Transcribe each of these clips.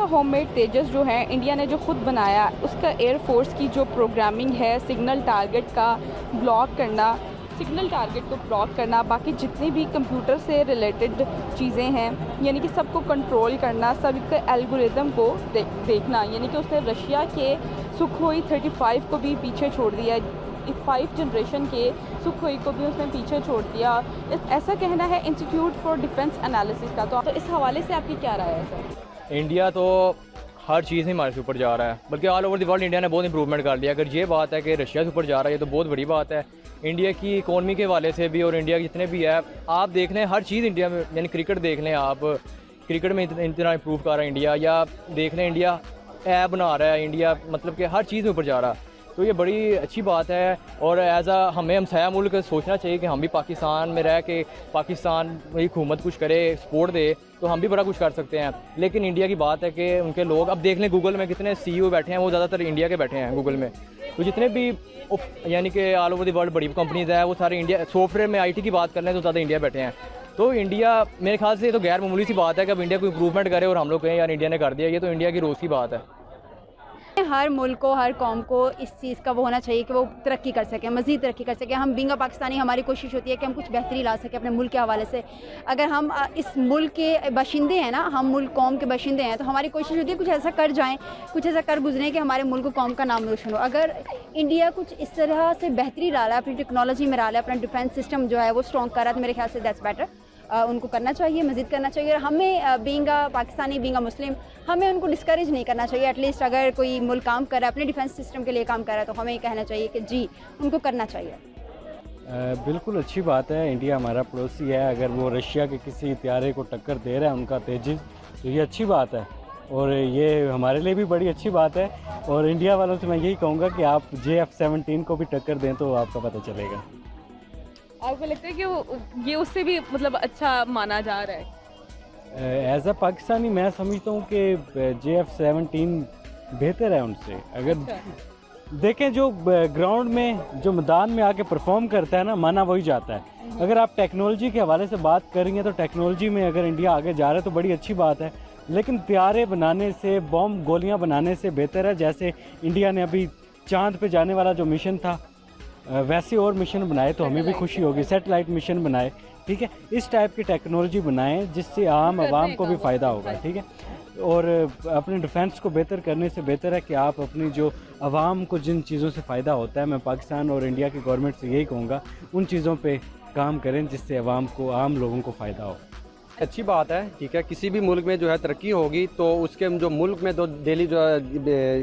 का होममेड तेजस जो है इंडिया ने जो ख़ुद बनाया, उसका एयरफोर्स की जो प्रोग्रामिंग है, सिग्नल टारगेट को ब्लॉक करना, बाकी जितनी भी कंप्यूटर से रिलेटेड चीज़ें हैं, यानी कि सबको कंट्रोल करना, सभी के एल्गोरिदम को देखना, यानी कि उसने रशिया के सुखोई 35 को भी पीछे छोड़ दिया, 5 जनरेशन के सुखोई को भी उसने पीछे छोड़ दिया, ऐसा कहना है इंस्टीट्यूट फॉर डिफेंस एनालिसिस का। तो इस हवाले से आपकी क्या राय है सर? इंडिया तो हर चीज़ ही हमारे से ऊपर जा रहा है, बल्कि all over the world India ने बहुत इंप्रूवमेंट कर लिया। अगर ये बात है कि रशिया से ऊपर जा रहा है, ये तो बहुत बड़ी बात है इंडिया की इकोनॉमी के हवाले से भी, और इंडिया के जितने भी है, आप देख लें हर चीज़ इंडिया में, यानी क्रिकेट देख लें आप, क्रिकेट में इतना इंप्रूव कर रहा है इंडिया, या देख लें इंडिया ऐप बना रहा है, इंडिया मतलब कि हर चीज़ में ऊपर जा रहा है। तो ये बड़ी अच्छी बात है, और एज हमें हमसाया मुल्क सोचना चाहिए कि हम भी पाकिस्तान में रह के पाकिस्तान की हुकूमत कुछ करे, सपोर्ट दे, तो हम भी बड़ा कुछ कर सकते हैं। लेकिन इंडिया की बात है कि उनके लोग, अब देख लें गूगल में कितने CEO बैठे हैं, वो ज़्यादातर इंडिया के बैठे हैं गूगल में। तो जितने भी यानी कि ऑल ओवर द वर्ल्ड बड़ी कंपनीज़ है, वो सारे इंडिया, सॉफ्टवेयर में IT की बात कर लें तो ज़्यादा इंडिया बैठे हैं। तो इंडिया मेरे ख्याल से तो गैर मामूली सी बात है कि अब इंडिया को इम्प्रूवमेंट करे और हम लोग कहें यार इंडिया ने कर दिया, ये तो इंडिया की रोज़ की बात है। हर मुल्क को, हर कौम को इस चीज़ का वो होना चाहिए कि वो तरक्की कर सकें, मज़ीद तरक्की कर सकें। हम बींग पाकिस्तानी, हमारी कोशिश होती है कि हम कुछ बेहतरी ला सकें अपने मुल्क के हवाले से। अगर हम इस मुल्क के बाशिंदे हैं ना, हम मुल्क कौम के बाशिंदे हैं, तो हमारी कोशिश होती है कुछ ऐसा कर जाएँ, कुछ ऐसा कर गुजरें कि हमारे मुल्क कौम का नाम रोशन हो। अगर इंडिया कुछ इस तरह से बेहतरी ला रहा है, अपनी टेक्नोलॉजी में ला रहा है, अपना डिफेंस सिस्टम जो है वो स्ट्रॉन्ग कर रहा है, तो मेरे ख्याल से दैट्स बेटर। उनको करना चाहिए, मज़ीद करना चाहिए। और हमें बीइंग पाकिस्तानी, बीइंग मुस्लिम, हमें उनको डिस्करेज नहीं करना चाहिए। एटलीस्ट अगर कोई मुल्क काम कर रहा है, अपने डिफेंस सिस्टम के लिए काम कर रहा है, तो हमें कहना चाहिए कि जी उनको करना चाहिए। बिल्कुल अच्छी बात है, इंडिया हमारा पड़ोसी है, अगर वो रशिया के किसी त्यारे को टक्कर दे रहा है उनका तेजस, तो ये अच्छी बात है, और ये हमारे लिए भी बड़ी अच्छी बात है। और इंडिया वालों से मैं यही कहूँगा कि आप JF-17 को भी टक्कर दें तो आपका पता चलेगा। आपको लगता है कि ये उससे भी मतलब अच्छा माना जा रहा है? एज अ पाकिस्तानी मैं समझता हूँ कि JF-17 बेहतर है उनसे। अगर देखें जो ग्राउंड में, जो मैदान में आके परफॉर्म करता है ना, माना वही जाता है। अगर आप टेक्नोलॉजी के हवाले से बात करेंगे तो टेक्नोलॉजी में अगर इंडिया आगे जा रहा है तो बड़ी अच्छी बात है, लेकिन त्यारे बनाने से, बॉम्ब गोलियाँ बनाने से बेहतर है, जैसे इंडिया ने अभी चांद पे जाने वाला जो मिशन था, वैसे और मिशन बनाए तो हमें भी खुशी होगी। सेटेलाइट मिशन बनाए, ठीक है, इस टाइप की टेक्नोलॉजी बनाएं जिससे आम आवाम को भी फ़ायदा होगा, ठीक है। और अपने डिफेंस को बेहतर करने से बेहतर है कि आप अपनी जो आवाम को जिन चीज़ों से फ़ायदा होता है, मैं पाकिस्तान और इंडिया की गवर्नमेंट से यही कहूँगा, उन चीज़ों पे काम करें जिससे आवाम को, आम लोगों को फ़ायदा हो। अच्छी बात है, ठीक है। किसी भी मुल्क में जो है तरक्की होगी तो उसके जो मुल्क में तो डेली जो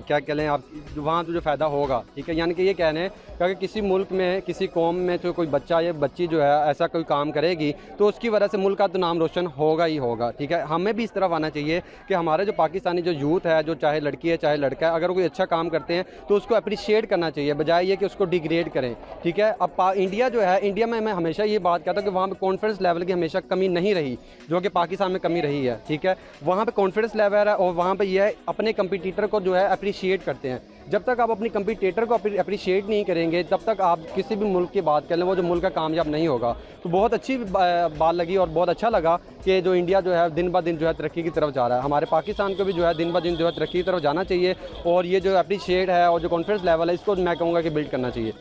क्या कह लें आप, वहाँ तो जो फ़ायदा होगा, ठीक है। यानी कि ये कहने कि किसी मुल्क में, किसी कौम में जो कोई बच्चा या बच्ची जो है ऐसा कोई काम करेगी तो उसकी वजह से मुल्क का तो नाम रोशन होगा ही होगा, ठीक है। हमें भी इस तरफ आना चाहिए कि हमारे जो पाकिस्तानी जो यूथ है, जो चाहे लड़की है चाहे लड़का है, अगर कोई अच्छा काम करते हैं तो उसको अप्रिशिएट करना चाहिए, बजाय ये कि उसको डिग्रेड करें, ठीक है। अब इंडिया जो है, इंडिया में मैं हमेशा ये बात कहता हूँ कि वहाँ पर कॉन्फिडेंस लेवल की हमेशा कमी नहीं रही, जो कि पाकिस्तान में कमी रही है, ठीक है। वहाँ पे कॉन्फिडेंस लेवल है और वहाँ पे ये है अपने कंपटीटर को जो है अप्रिशिएट करते हैं। जब तक आप अपनी कंपटीटर को अप्रिशिएट नहीं करेंगे तब तक आप किसी भी मुल्क की बात कर लें, वो जो मुल्क का कामयाब नहीं होगा। तो बहुत अच्छी बात लगी और बहुत अच्छा लगा कि जो इंडिया जो है दिन ब दिन जो है तरक्की की तरफ जा रहा है। हमारे पाकिस्तान को भी जो है दिन ब दिन जो है तरक्की की तरफ जाना चाहिए, और ये जो अप्रिशिएट है और जो कॉन्फिडेंस लेवल है, इसको मैं कहूँगा कि बिल्ड करना चाहिए।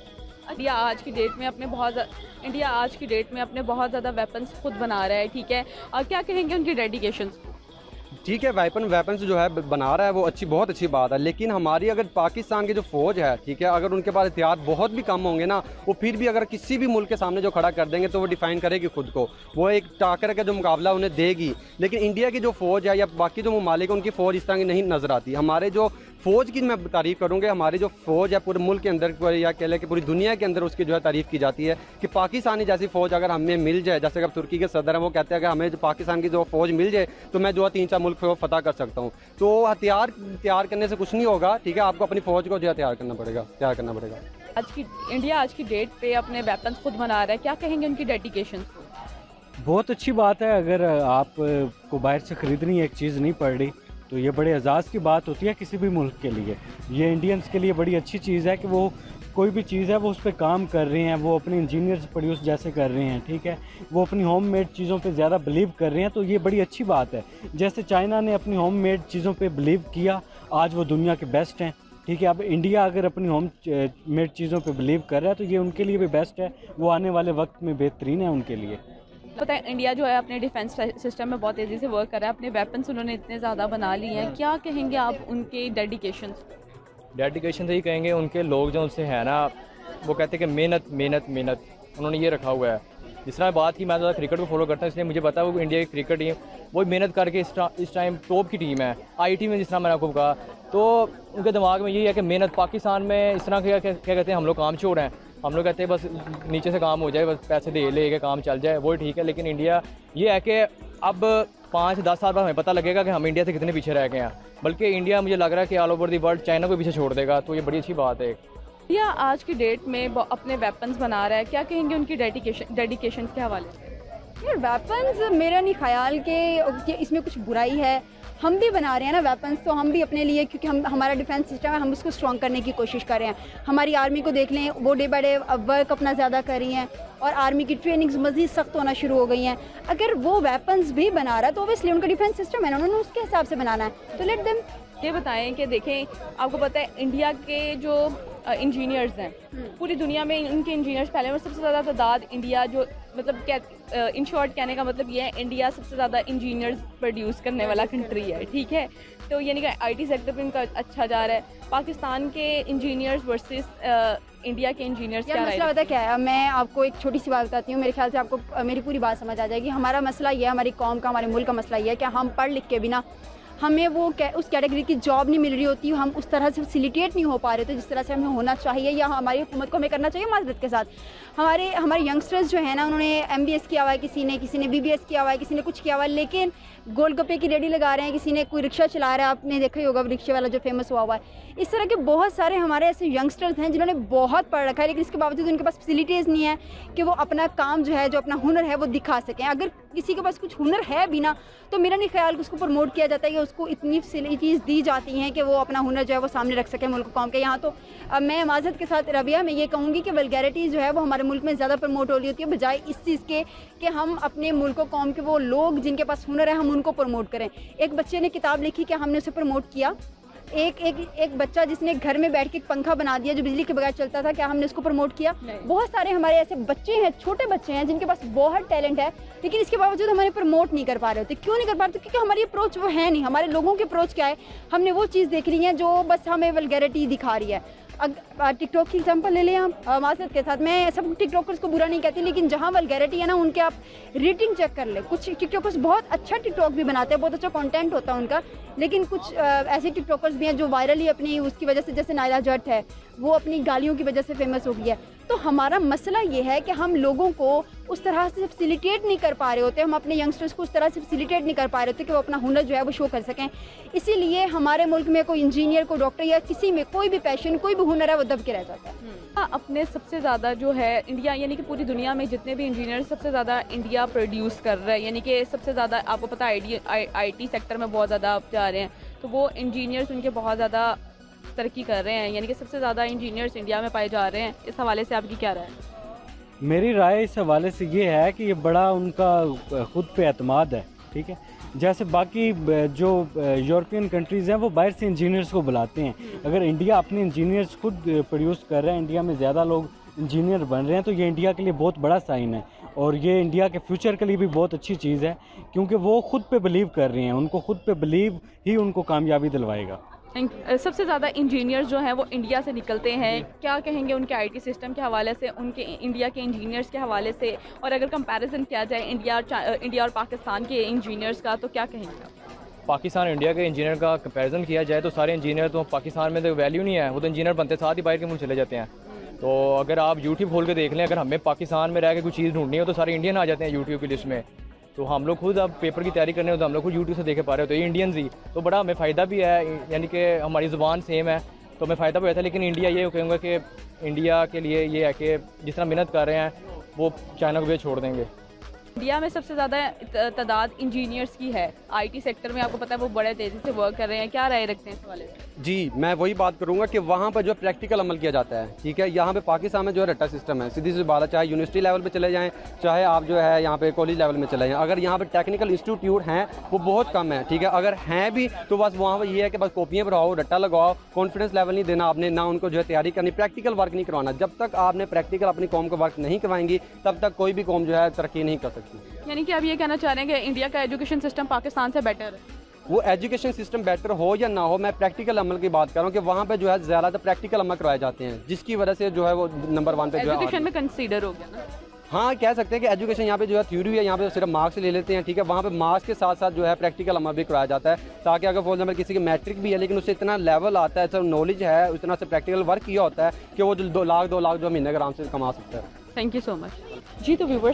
इंडिया आज की डेट में अपने बहुत ज़्यादा वेपन्स खुद बना रहा है, ठीक है। और क्या कहेंगे उनकी डेडिकेशन? ठीक है, वेपन्स जो है बना रहा है वो बहुत अच्छी बात है, लेकिन हमारी अगर पाकिस्तान की जो फ़ौज है, ठीक है, अगर उनके पास हथियार बहुत भी कम होंगे ना, वो फिर भी अगर किसी भी मुल्क के सामने जो खड़ा कर देंगे तो वो डिफाइन करेगी खुद को, वो एक टाकर का जो मुकाबला उन्हें देगी। लेकिन इंडिया की जो फ़ौज है या बाकी जो ममालिक है, उनकी फ़ौज इस तरह की नहीं नज़र आती। हमारे जो फ़ौज की मैं तारीफ़ करूँगा, हमारी जो फ़ौज है पूरे मुल्क के अंदर या कह लें कि पूरी दुनिया के अंदर उसकी जो है तारीफ़ की जाती है कि पाकिस्तानी जैसी फ़ौज अगर हमें मिल जाए, जैसे कि तुर्की के सदर हैं वो कहते हैं कि हमें जो पाकिस्तान की जो फ़ौज मिल जाए तो मैं जो है 3-4 मुल्क को फतह कर सकता हूँ। तो हथियार तैयार करने से कुछ नहीं होगा, ठीक है, आपको अपनी फ़ौज को जो है तैयार करना पड़ेगा। इंडिया आज की डेट पे अपने वेपन्स खुद बना रहा है, क्या कहेंगे उनकी डेडिकेशन? बहुत अच्छी बात है। अगर आप को बाहर से ख़रीदनी एक चीज़ नहीं पड़ रही तो ये बड़े एजाज़ की बात होती है किसी भी मुल्क के लिए। ये इंडियंस के लिए बड़ी अच्छी चीज़ है कि वो कोई भी चीज़ है वो उस पर काम कर रहे हैं, वो अपने इंजीनियर्स प्रोड्यूस जैसे कर रहे हैं, ठीक है, वो अपनी होम मेड चीज़ों पे ज़्यादा बिलीव कर रहे हैं, तो ये बड़ी अच्छी बात है। जैसे चाइना ने अपनी होम मेड चीज़ों पे बिलीव किया, आज वो दुनिया के बेस्ट हैं, ठीक है। अब इंडिया अगर अपनी होम मेड चीज़ों पे बिलीव कर रहा है तो ये उनके लिए भी बेस्ट है, वो आने वाले वक्त में बेहतरीन है उनके लिए। पता है इंडिया जो है अपने डिफेंस सिस्टम में बहुत तेज़ी से वर्क कर रहा है, अपने वेपन्स उन्होंने इतने ज़्यादा बना लिए हैं, क्या कहेंगे आप उनके डेडिकेशन से ही कहेंगे, उनके लोग जो उनसे है ना, वो कहते हैं कि मेहनत मेहनत मेहनत, उन्होंने ये रखा हुआ है। जिस तरह बात की, मैं ज़्यादा क्रिकेट को फॉलो करता हूँ, इसलिए मुझे पता है वो इंडिया की क्रिकेट टीम वो मेहनत करके इस टाइम टॉप की टीम है। आईटी में जिस तरह मैंने आपको कहा, तो उनके दिमाग में यही है कि मेहनत। पाकिस्तान में इस तरह क्या कहते हैं, हम लोग काम छोड़ हैं, हम लोग कहते हैं बस नीचे से काम हो जाए, बस पैसे दे ले के काम चल जाए, वो ठीक है। लेकिन इंडिया ये है कि अब 5-10 साल बाद हमें पता लगेगा कि हम इंडिया से कितने पीछे रह गए हैं, बल्कि इंडिया मुझे लग रहा है कि all over the world China को पीछे छोड़ देगा, तो ये बड़ी अच्छी बात है। इंडिया आज की डेट में अपने वेपन्स बना रहा है, क्या कहेंगे उनकी डेडिकेशन के हवाले से? यार वेपन्स मेरा नहीं ख्याल कि इसमें कुछ बुराई है, हम भी बना रहे हैं ना वेपन्स, तो हम भी अपने लिए, क्योंकि हमारा डिफेंस सिस्टम है, हम उसको स्ट्रॉन्ग करने की कोशिश कर रहे हैं। हमारी आर्मी को देख लें, वो डे बाय डे वर्क अपना ज़्यादा कर रही हैं और आर्मी की ट्रेनिंग्स मज़ीद सख्त होना शुरू हो गई हैं। अगर वो वेपन्स भी बना रहा है तो ओबियसली उनका डिफेंस सिस्टम है ना, उन्होंने उसके हिसाब से बनाना है, तो लेट देम। ये बताएं कि देखें, आपको पता है इंडिया के जो इंजीनियर्स हैं पूरी दुनिया में, इनके इंजीनियर्स पहले में सबसे ज़्यादा तादाद इंडिया, जो मतलब इन शॉर्ट कहने का मतलब ये है, इंडिया सबसे ज़्यादा इंजीनियर्स प्रोड्यूस करने वाला कंट्री है, ठीक है। तो यानी कि आईटी सेक्टर पे इनका अच्छा जा रहा है। पाकिस्तान के इंजीनियर्स वर्सेस इंडिया के इंजीनियर्स, क्या मसला पता क्या है? मैं आपको एक छोटी सी बात बताती हूँ, मेरे ख्याल से आपको मेरी पूरी बात समझ आ जाएगी। हमारा मसला ये है, हमारी कौम का, हमारे मुल्क का मसला ये है कि हम पढ़ लिख के बिना हमें वो उस कैटेगरी की जॉब नहीं मिल रही होती, हम उस तरह से फैसिलिटेट नहीं हो पा रहे थे जिस तरह से हमें होना चाहिए, या हमारी हुकूमत को हमें करना चाहिए। माजरत के साथ हमारे यंगस्टर्स जो है ना, उन्होंने MBS किया हुआ है, किसी ने BBS किया हुआ है, किसी ने कुछ किया हुआ है, लेकिन गोलगप्पे की रेडी लगा रहे हैं, किसी ने कोई रिक्शा चला रहा है, आपने देखा ही होगा रिक्शे वाला जो फेमस हुआ है। इस तरह के बहुत सारे हमारे ऐसे यंगस्टर्स हैं जिन्होंने बहुत पढ़ रखा है, लेकिन इसके बावजूद उनके पास फैसिलिटीज़ नहीं है कि वो अपना काम जो है, जो अपना हुनर है, वो दिखा सकें। अगर किसी के पास कुछ हुनर है भी ना, तो मेरा नहीं ख्याल कि उसको प्रमोट किया जाता है, कि उसको इतनी फैसिलिटीज़ दी जाती हैं कि वो अपना हुनर जो है वो सामने रख सके मुल्क कौम के। यहाँ तो मैं माजरत के साथ रबिया, मैं ये कहूँगी कि वल्गैरिटी जो है वो हमारे मुल्क में ज़्यादा प्रमोट हो रही होती है, बजाय इस चीज़ के कि हम अपने मुल्क कौम के वो लोग जिनके पास हुनर है, हम उनको प्रमोट करें। एक बच्चे ने किताब लिखी कि हमने उसे प्रमोट किया, एक बच्चा जिसने घर में बैठ के एक पंखा बना दिया जो बिजली के बगैर चलता था, क्या हमने उसको प्रमोट किया? बहुत सारे हमारे ऐसे बच्चे हैं, छोटे बच्चे हैं जिनके पास बहुत टैलेंट है, लेकिन इसके बावजूद हमारे प्रमोट नहीं कर पा रहे होते। क्यों नहीं कर पा रहे? क्योंकि हमारी अप्रोच वो है नहीं। हमारे लोगों की अप्रोच क्या है? हमने वो चीज़ देख रही है जो बस हमें वल्गैरिटी दिखा रही है। टिकटॉक की एग्जांपल ले लें आप, माजरत के साथ मैं सब टिकटॉकर्स को बुरा नहीं कहती, लेकिन जहाँ वल्गैरिटी है ना, उनके आप रेटिंग चेक कर ले। कुछ टिकटॉकर्स बहुत अच्छा टिकटॉक भी बनाते हैं, बहुत अच्छा कंटेंट होता है उनका, लेकिन कुछ ऐसे टिकटॉकर्स भी हैं जो वायरली अपनी उसकी वजह से, जैसे नायला जट है, वो अपनी गालियों की वजह से फेमस हो गई है। तो हमारा मसला ये है कि हम लोगों को उस तरह से फैसिलिटेट नहीं कर पा रहे होते, हम अपने यंगस्टर्स को उस तरह से फैसिलिटेट नहीं कर पा रहे होते कि वो अपना हुनर जो है वो शो कर सकें। इसीलिए हमारे मुल्क में कोई इंजीनियर, कोई डॉक्टर या किसी में कोई भी पैशन, कोई भी हुनर है, वो दब के रह जाता है। अपने सबसे ज़्यादा जो है इंडिया, यानी कि पूरी दुनिया में जितने भी इंजीनियर सबसे ज़्यादा इंडिया प्रोड्यूस कर रहा है, यानी कि सबसे ज़्यादा आपको पता है IT सेक्टर में बहुत ज़्यादा जा रहे हैं, तो वो इंजीनियर्स उनके बहुत ज़्यादा तरक्की कर रहे हैं, यानी कि सबसे ज़्यादा इंजीनियर्स इंडिया में पाए जा रहे हैं। इस हवाले से आपकी क्या राय है? मेरी राय इस हवाले से ये है कि ये बड़ा उनका खुद पे एतमाद है, ठीक है। जैसे बाकी जो यूरोपियन कंट्रीज़ हैं वो बाहर से इंजीनियर्स को बुलाते हैं, अगर इंडिया अपने इंजीनियर्स खुद प्रोड्यूस कर रहे हैं, इंडिया में ज़्यादा लोग इंजीनियर बन रहे हैं, तो ये इंडिया के लिए बहुत बड़ा साइन है, और ये इंडिया के फ्यूचर के लिए भी बहुत अच्छी चीज़ है, क्योंकि वो खुद पे बिलीव कर रहे हैं, उनको खुद पे बिलीव ही उनको कामयाबी दिलवाएगा। सबसे ज़्यादा इंजीनियर्स जो हैं वो इंडिया से निकलते हैं, क्या कहेंगे उनके IT सिस्टम के हवाले से, उनके इंडिया के इंजीनियर्स के हवाले से, और अगर कंपैरिजन किया जाए इंडिया और पाकिस्तान के इंजीनियर्स का, तो क्या कहेंगे? पाकिस्तान इंडिया के इंजीनियर का कंपैरिजन किया जाए तो सारे इंजीनियर तो पाकिस्तान में तो वैल्यू नहीं है, वो तो इंजीनियर बनते साथ ही बाहर के मुल्क चले जाते हैं। तो अगर आप यूट्यूब खोल के देख लें, अगर हमें पाकिस्तान में रह के कोई चीज़ ढूंढनी हो तो सारे इंडियन आ जाते हैं यूट्यूब की लिस्ट में। तो हम लोग खुद अब पेपर की तैयारी करने हो तो हम लोग खुद यूट्यूब से देखे पा रहे होते हैं, इंडियंस ही, तो बड़ा हमें फ़ायदा भी है, यानी कि हमारी ज़ुबान सेम है तो हमें फ़ायदा भी होता है। लेकिन इंडिया ये कहूँगा कि इंडिया के लिए ये है कि जिस तरह मेहनत कर रहे हैं वो चाइना को भी छोड़ देंगे। इंडिया में सबसे ज़्यादा तादाद इंजीनियर्स की है, आईटी सेक्टर में आपको पता है वो बड़े तेज़ी से वर्क कर रहे हैं, क्या राय रखते हैं इस वाले में? जी, मैं वही बात करूंगा कि वहाँ पर जो प्रैक्टिकल अमल किया जाता है, ठीक है। यहाँ पे पाकिस्तान में जो है रट्टा सिस्टम है, सीधी सी बात है, चाहे यूनिवर्सिटी लेवल पे चले जाएं, चाहे आप जो है यहाँ पे कॉलेज लेवल में चले जाएं, अगर यहाँ पे टेक्निकल इंस्टीट्यूट हैं वो बहुत कम है, ठीक है। अगर हैं भी तो बस वहाँ पर ये है कि बस कॉपियाँ भराओ, रट्टा लगाओ, कॉन्फिडेंस लेवल नहीं देना आपने, ना उनको जो है तैयारी करनी, प्रैक्टिकल वर्क नहीं करवाना। जब तक आपने प्रैक्टिकल अपनी कौम को वर्क नहीं करवाएंगी तब तक कोई भी कौम जो है तरक्की नहीं कर सकती। यानी कि आप ये कहना चाह रहे हैं कि इंडिया का एजुकेशन सिस्टम पाकिस्तान से बेटर है? वो एजुकेशन सिस्टम बेटर हो या ना हो, मैं प्रैक्टिकल अमल की बात कर रहा हूँ कि वहाँ पे जो है ज़्यादातर प्रैक्टिकल अमल करवाए जाते हैं, जिसकी वजह से जो है वो नंबर 1 पे जो है एजुकेशन में कंसीडर हो गया ना? हाँ, कह सकते हैं कि एजुकेशन यहाँ पे जो है थ्योरी है, यहाँ पे सिर्फ मार्क्स ले लेते हैं, ठीक है। वहाँ पे मार्क्स के साथ साथ जो है प्रैक्टिकल अमल भी करवाया जाता है, ताकि अगर फॉर एग्जाम्पल किसी की मैट्रिक भी है लेकिन उससे इतना लेवल आता है, सब नॉलेज है, इतना से प्रैक्टिकल वर्क किया होता है कि वो 2 लाख जो महीने के आराम से कमा सकता है। Thank you so much. जी तो व्यूवर्स